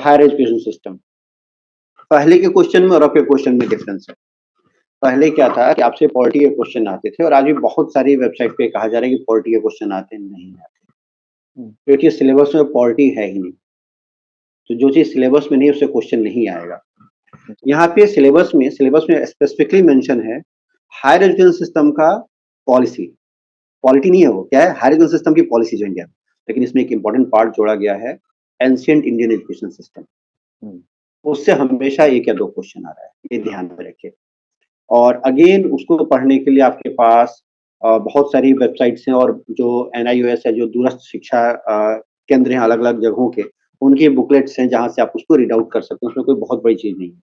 Higher education system. पहले के question में और अब के क्वेश्चन में डिफरेंस है। पहले क्या था कि आपसे पॉलिटी के क्वेश्चन आते थे और आज भी बहुत सारी वेबसाइट पे कहा जा रहा है कि पॉलिटी के क्वेश्चन आते नहीं आते, क्योंकि सिलेबस में पॉलिटी है ही नहीं। तो जो चीज़ सिलेबस में नहीं उससे क्वेश्चन नहीं आएगा। यहाँ पे सिलेबस में स्पेसिफिकली मेंशन है हायर एजुकेशन सिस्टम का पॉलिसी। पॉलिटी नहीं है, वो क्या है, हायर एजुकेशन सिस्टम की पॉलिसी जो इंडिया में। लेकिन इसमें एक इंपॉर्टेंट पार्ट जोड़ा गया है, एंशिएंट इंडियन एजुकेशन सिस्टम। उससे हमेशा एक या दो क्वेश्चन आ रहा है, ये ध्यान में रखिए। और अगेन उसको पढ़ने के लिए आपके पास बहुत सारी वेबसाइट्स हैं, और जो NIOS है, जो दूरस्थ शिक्षा केंद्र हैं अलग अलग जगहों के, उनकी बुकलेट्स हैं जहाँ से आप उसको रीड आउट कर सकते हैं। उसमें कोई बहुत बड़ी चीज़ नहीं है।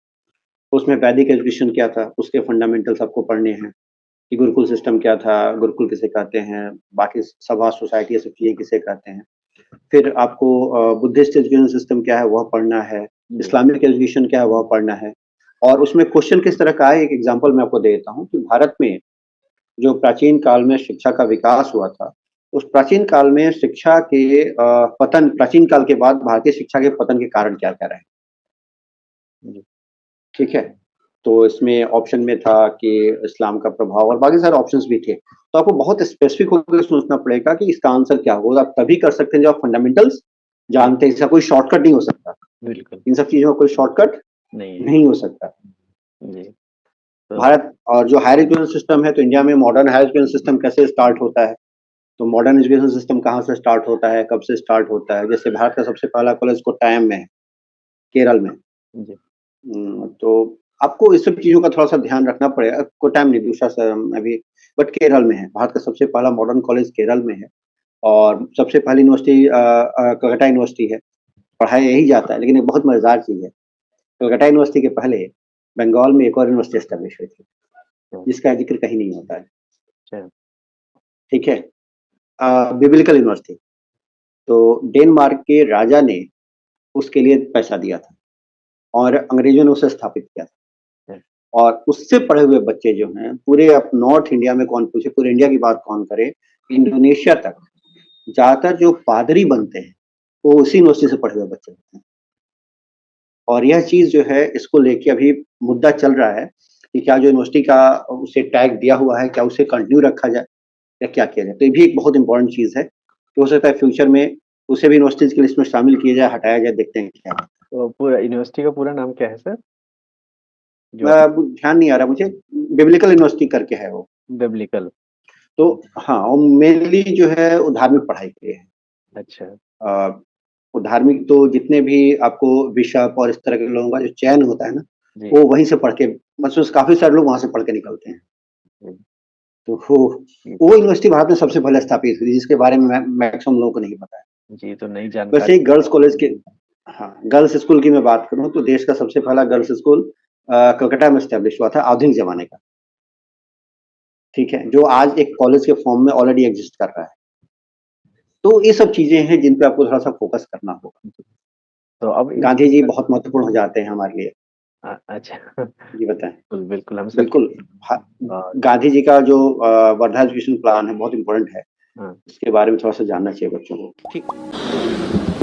उसमें वैदिक एजुकेशन क्या था, उसके फंडामेंटल्स आपको पढ़ने हैं कि गुरुकुल सिस्टम क्या था, गुरुकुल किसे कहते हैं, बाकी सभा सोसाइटी ये सब चीज़ें किसे कहते हैं। फिर आपको बुद्धिस्ट एजुकेशन सिस्टम क्या है वह पढ़ना है, इस्लामिक एजुकेशन क्या है वह पढ़ना है। और उसमें क्वेश्चन किस तरह का है, एक एग्जांपल मैं आपको दे देता हूँ कि भारत में जो प्राचीन काल में शिक्षा का विकास हुआ था, उस प्राचीन काल में शिक्षा के पतन, प्राचीन काल के बाद भारतीय शिक्षा के पतन के कारण क्या-क्या रहे। ठीक है, तो इसमें ऑप्शन में था कि इस्लाम का प्रभाव और बाकी सारे ऑप्शंस भी थे। तो आपको बहुत स्पेसिफिक होकर सोचना पड़ेगा कि इसका आंसर क्या होगा। आप तभी कर सकते हैं जब आप फंडामेंटल्स जानते हैं। इसका कोई शॉर्टकट नहीं हो सकता। बिल्कुल। इन सब चीज़ों का कोई शॉर्टकट नहीं हो सकता। जी। भारत और जो हायर एजुकेशन सिस्टम है, तो इंडिया में मॉडर्न हायर एजुकेशन सिस्टम कैसे स्टार्ट होता है? तो मॉडर्न एजुकेशन सिस्टम कहाँ से स्टार्ट होता है, कब से स्टार्ट होता है? जैसे भारत का सबसे पहला कॉलेज कोट्टायम में है, केरल में। तो आपको इस सब चीज़ों का थोड़ा-सा ध्यान रखना पड़ेगा। कोट्टायम नहीं, दूसरा शहर में भी, बट केरल में है। भारत का सबसे पहला मॉडर्न कॉलेज केरल में है और सबसे पहली यूनिवर्सिटी कलकत्ता यूनिवर्सिटी है। पढ़ाया यही जाता है, लेकिन एक बहुत मज़ेदार चीज़ है। कलकत्ता यूनिवर्सिटी के पहले बंगाल में एक और यूनिवर्सिटी एस्टेब्लिश हुई थी, जिसका ज़िक्र कहीं नहीं होता है। ठीक है? Biblical university. तो डेनमार्क के राजा ने उसके लिए पैसा दिया था और अंग्रेजों ने उसे स्थापित किया था। और उससे पढ़े हुए बच्चे जो हैं, पूरे अब नॉर्थ इंडिया में कौन पूछे, पूरे इंडिया की बात कौन करे, इंडोनेशिया तक ज़्यादातर जो पादरी बनते हैं, वो उसी यूनिवर्सिटी से पढ़े हुए बच्चे होते हैं। और यह चीज़ जो है, इसको लेके अभी मुद्दा चल रहा है कि क्या जो यूनिवर्सिटी का उसे टैग दिया हुआ है, क्या उसे कंटिन्यू रखा जाए या क्या किया जाए? तो ये भी एक बहुत इम्पोर्टेंट चीज़ है। तो हो सकता है फ्यूचर में उसे भी यूनिवर्सिटीज़ की लिस्ट में शामिल किया जाए, हटाया जाए, देखते हैं क्या है। तो पूरा यूनिवर्सिटी का पूरा नाम क्या है सर? ध्यान नहीं आ रहा मुझे, बिब्लिकल यूनिवर्सिटी करके है वो। बिब्लिकल। तो हाँ, वो मेनली जो है वो धार्मिक पढ़ाई के लिए है। अच्छा। वो धार्मिक, तो जितने भी आपको बिशप और इस तरह के लोगों का जो चयन होता है ना, वो वहीं से पढ़ के, मतलब काफ़ी सारे लोग वहाँ से पढ़ के निकलते हैं। तो वो यूनिवर्सिटी भारत में सबसे पहले स्थापित हुई, जिसके बारे में मैक्सिमम लोगों को नहीं पता है। जी, तो नई जानकारी। वैसे ही गर्ल्स कॉलेज के, हाँ, गर्ल्स स्कूल की मैं बात करूँ तो देश का सबसे पहला गर्ल्स स्कूल कलकत्ता में एस्टेब्लिश हुआ था, आधुनिक ज़माने का। ठीक है? जो आज एक कॉलेज के फॉर्म में ऑलरेडी एग्ज़िस्ट कर रहा है। तो ये सब चीज़ें हैं जिन पे आपको थोड़ा-सा फ़ोकस करना होगा। तो अब गांधी जी बहुत महत्वपूर्ण हो जाते हैं हमारे लिए। अच्छा। जी बताएँ। बिल्कुल, हम सब बिल्कुल, गांधी जी का जो वर्धा एजुकेशन प्लान है बहुत इम्पोर्टेंट है। इसके बारे में थोड़ा-सा जानना चाहिए बच्चों को। ठीक।